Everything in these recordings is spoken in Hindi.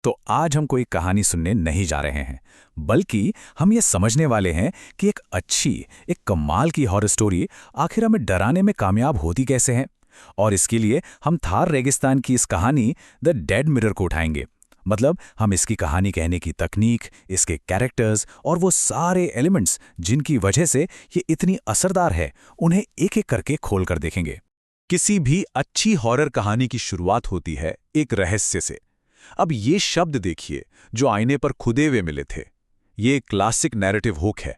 तो आज हम कोई कहानी सुनने नहीं जा रहे हैं, बल्कि हम ये समझने वाले हैं कि एक कमाल की हॉरर स्टोरी आखिर हमें डराने में कामयाब होती कैसे है। और इसके लिए हम थार रेगिस्तान की इस कहानी द डेड मिरर को उठाएंगे। मतलब हम इसकी कहानी कहने की तकनीक, इसके कैरेक्टर्स और वो सारे एलिमेंट्स जिनकी वजह से ये इतनी असरदार है, उन्हें एक एक करके खोल कर देखेंगे। किसी भी अच्छी हॉरर कहानी की शुरुआत होती है एक रहस्य से। अब ये शब्द देखिए जो आईने पर खुदे हुए मिले थे। ये एक क्लासिक नैरेटिव हुक है।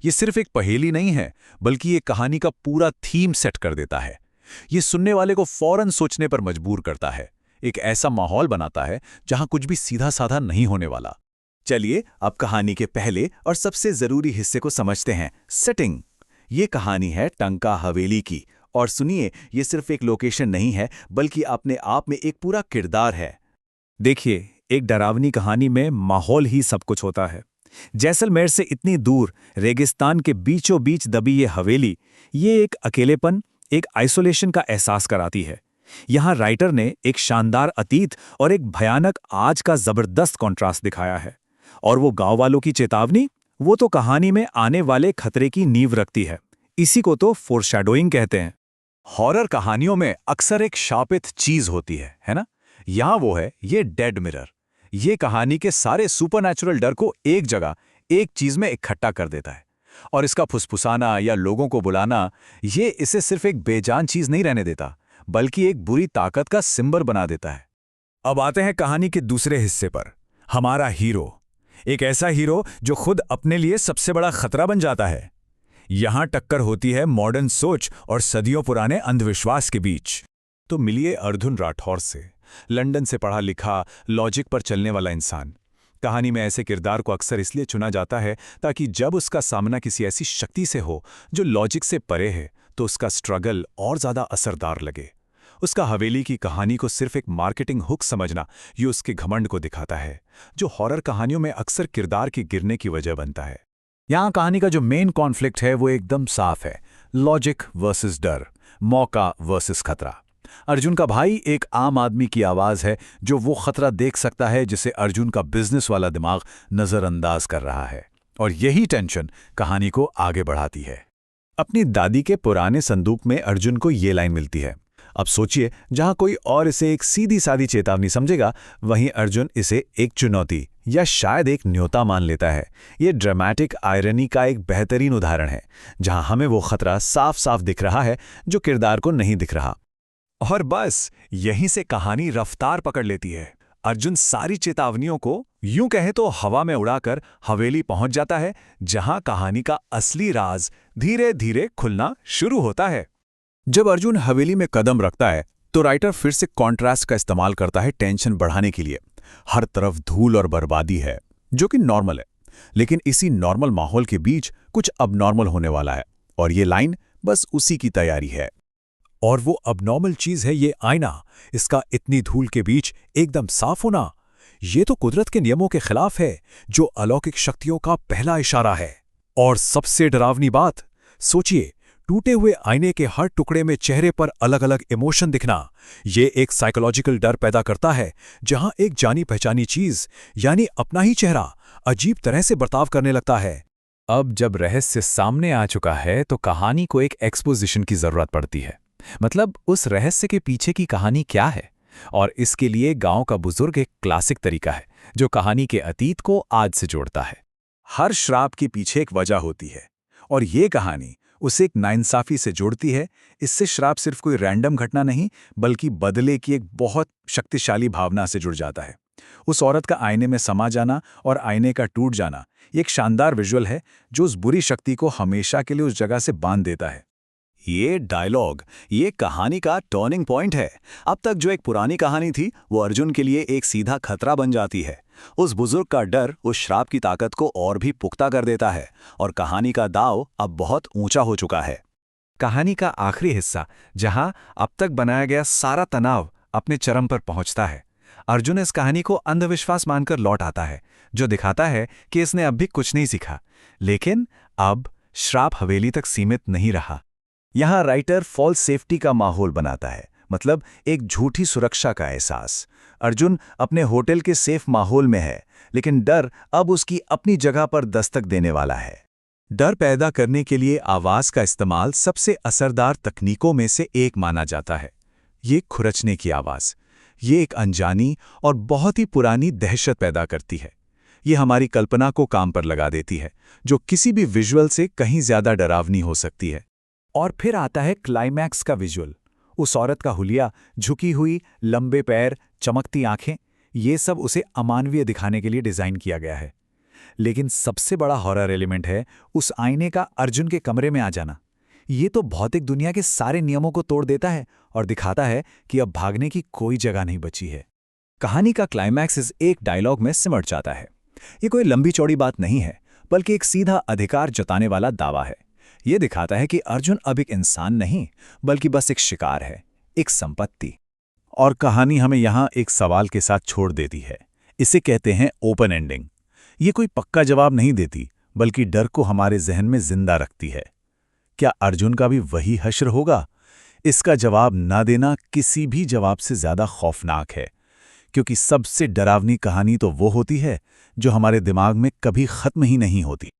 ये सिर्फ एक पहेली नहीं है, बल्कि ये कहानी का पूरा थीम सेट कर देता है। ये सुनने वाले को फौरन सोचने पर मजबूर करता है। एक ऐसा माहौल बनाता है जहां कुछ भी सीधा साधा नहीं होने वाला। चलिए अब कहानी के पहले और सबसे जरूरी हिस्से को समझते हैं, सेटिंग। ये कहानी है टंका हवेली की। और सुनिए, ये सिर्फ एक लोकेशन नहीं है, बल्कि अपने आप में एक पूरा किरदार है। देखिए, एक डरावनी कहानी में माहौल ही सब कुछ होता है। जैसलमेर से इतनी दूर रेगिस्तान के बीचों बीच दबी ये हवेली, ये एक अकेलेपन, एक आइसोलेशन का एहसास कराती है। यहाँ राइटर ने एक शानदार अतीत और एक भयानक आज का जबरदस्त कॉन्ट्रास्ट दिखाया है। और वो गांव वालों की चेतावनी, वो तो कहानी में आने वाले खतरे की नींव रखती है। इसी को तो फोरशैडोइंग कहते हैं। हॉरर कहानियों में अक्सर एक शापित चीज होती है ना? यहां वो है ये डेड मिरर। ये कहानी के सारे सुपरनैचुरल डर को एक जगह, एक चीज में इकट्ठा कर देता है। और इसका फुसफुसाना या लोगों को बुलाना, ये इसे सिर्फ एक बेजान चीज नहीं रहने देता, बल्कि एक बुरी ताकत का सिंबल बना देता है। अब आते हैं कहानी के दूसरे हिस्से पर। हमारा हीरो, एक ऐसा हीरो जो खुद अपने लिए सबसे बड़ा खतरा बन जाता है। यहां टक्कर होती है मॉडर्न सोच और सदियों पुराने अंधविश्वास के बीच। तो मिलिए अर्जुन राठौर से, लंदन से पढ़ा लिखा, लॉजिक पर चलने वाला इंसान। कहानी में ऐसे किरदार को अक्सर इसलिए चुना जाता है ताकि जब उसका सामना किसी ऐसी शक्ति से हो जो लॉजिक से परे है, तो उसका स्ट्रगल और ज्यादा असरदार लगे। उसका हवेली की कहानी को सिर्फ एक मार्केटिंग हुक समझना, ये उसके घमंड को दिखाता है, जो हॉरर कहानियों में अक्सर किरदार के गिरने की वजह बनता है। यहां कहानी का जो मेन कॉन्फ्लिक्ट है वो एकदम साफ है, लॉजिक वर्सेस डर, मौका वर्सेस खतरा। अर्जुन का भाई एक आम आदमी की आवाज है जो वो खतरा देख सकता है जिसे अर्जुन का बिजनेस वाला दिमाग नजरअंदाज कर रहा है। और यही टेंशन कहानी को आगे बढ़ाती है। अपनी दादी के पुराने संदूक में अर्जुन को ये लाइन मिलती है। अब सोचिए, जहां कोई और इसे एक सीधी सादी चेतावनी समझेगा, वहीं अर्जुन इसे एक चुनौती या शायद एक न्योता मान लेता है। ये ड्रामेटिक आयरनी का एक बेहतरीन उदाहरण है, जहां हमें वो खतरा साफ साफ दिख रहा है जो किरदार को नहीं दिख रहा। और बस यहीं से कहानी रफ्तार पकड़ लेती है। अर्जुन सारी चेतावनियों को यूं कहें तो हवा में उड़ाकर हवेली पहुंच जाता है, जहां कहानी का असली राज धीरे धीरे खुलना शुरू होता है। जब अर्जुन हवेली में कदम रखता है, तो राइटर फिर से कॉन्ट्रास्ट का इस्तेमाल करता है टेंशन बढ़ाने के लिए। हर तरफ धूल और बर्बादी है, जो कि नॉर्मल है, लेकिन इसी नॉर्मल माहौल के बीच कुछ अबनॉर्मल होने वाला है। और ये लाइन बस उसी की तैयारी है। और वो अबनॉर्मल चीज है ये आईना, इसका इतनी धूल के बीच एकदम साफ होना। ये तो कुदरत के नियमों के खिलाफ है, जो अलौकिक शक्तियों का पहला इशारा है। और सबसे डरावनी बात, सोचिए, टूटे हुए आईने के हर टुकड़े में चेहरे पर अलग अलग इमोशन दिखना। ये एक साइकोलॉजिकल डर पैदा करता है, जहां एक जानी पहचानी चीज, यानी अपना ही चेहरा, अजीब तरह से बर्ताव करने लगता है। अब जब रहस्य सामने आ चुका है, तो कहानी को एक एक्सपोजिशन की जरूरत पड़ती है। मतलब उस रहस्य के पीछे की कहानी क्या है। और इसके लिए गांव का बुजुर्ग एक क्लासिक तरीका है, जो कहानी के अतीत को आज से जोड़ता है। हर श्राप के पीछे एक वजह होती है, और ये कहानी उसे एक नाइंसाफी से जोड़ती है। इससे श्राप सिर्फ कोई रैंडम घटना नहीं, बल्कि बदले की एक बहुत शक्तिशाली भावना से जुड़ जाता है। उस औरत का आईने में समा जाना और आईने का टूट जाना एक शानदार विजुअल है, जो उस बुरी शक्ति को हमेशा के लिए उस जगह से बांध देता है। ये डायलॉग, ये कहानी का टर्निंग पॉइंट है। अब तक जो एक पुरानी कहानी थी, वो अर्जुन के लिए एक सीधा खतरा बन जाती है। उस बुजुर्ग का डर उस श्राप की ताकत को और भी पुख्ता कर देता है, और कहानी का दाव अब बहुत ऊंचा हो चुका है। कहानी का आखिरी हिस्सा, जहां अब तक बनाया गया सारा तनाव अपने चरम पर पहुंचता है। अर्जुन इस कहानी को अंधविश्वास मानकर लौट आता है, जो दिखाता है कि इसने अब भी कुछ नहीं सीखा। लेकिन अब श्राप हवेली तक सीमित नहीं रहा। यहाँ राइटर फॉल्स सेफ्टी का माहौल बनाता है, मतलब एक झूठी सुरक्षा का एहसास। अर्जुन अपने होटल के सेफ माहौल में है, लेकिन डर अब उसकी अपनी जगह पर दस्तक देने वाला है। डर पैदा करने के लिए आवाज का इस्तेमाल सबसे असरदार तकनीकों में से एक माना जाता है। ये खुरचने की आवाज, ये एक अनजानी और बहुत ही पुरानी दहशत पैदा करती है। ये हमारी कल्पना को काम पर लगा देती है, जो किसी भी विजुअल से कहीं ज्यादा डरावनी हो सकती है। और फिर आता है क्लाइमैक्स का विजुअल। उस औरत का हुलिया, झुकी हुई, लंबे पैर, चमकती आंखें, ये सब उसे अमानवीय दिखाने के लिए डिजाइन किया गया है। लेकिन सबसे बड़ा हॉरर एलिमेंट है उस आईने का अर्जुन के कमरे में आ जाना। ये तो भौतिक दुनिया के सारे नियमों को तोड़ देता है और दिखाता है कि अब भागने की कोई जगह नहीं बची है। कहानी का क्लाइमैक्स इस एक डायलॉग में सिमट जाता है। ये कोई लंबी चौड़ी बात नहीं है, बल्कि एक सीधा अधिकार जताने वाला दावा है। ये दिखाता है कि अर्जुन अब एक इंसान नहीं, बल्कि बस एक शिकार है, एक संपत्ति। और कहानी हमें यहाँ एक सवाल के साथ छोड़ देती है। इसे कहते हैं ओपन एंडिंग। ये कोई पक्का जवाब नहीं देती, बल्कि डर को हमारे जहन में जिंदा रखती है। क्या अर्जुन का भी वही हश्र होगा? इसका जवाब ना देना किसी भी जवाब से ज्यादा खौफनाक है, क्योंकि सबसे डरावनी कहानी तो वो होती है जो हमारे दिमाग में कभी खत्म ही नहीं होती।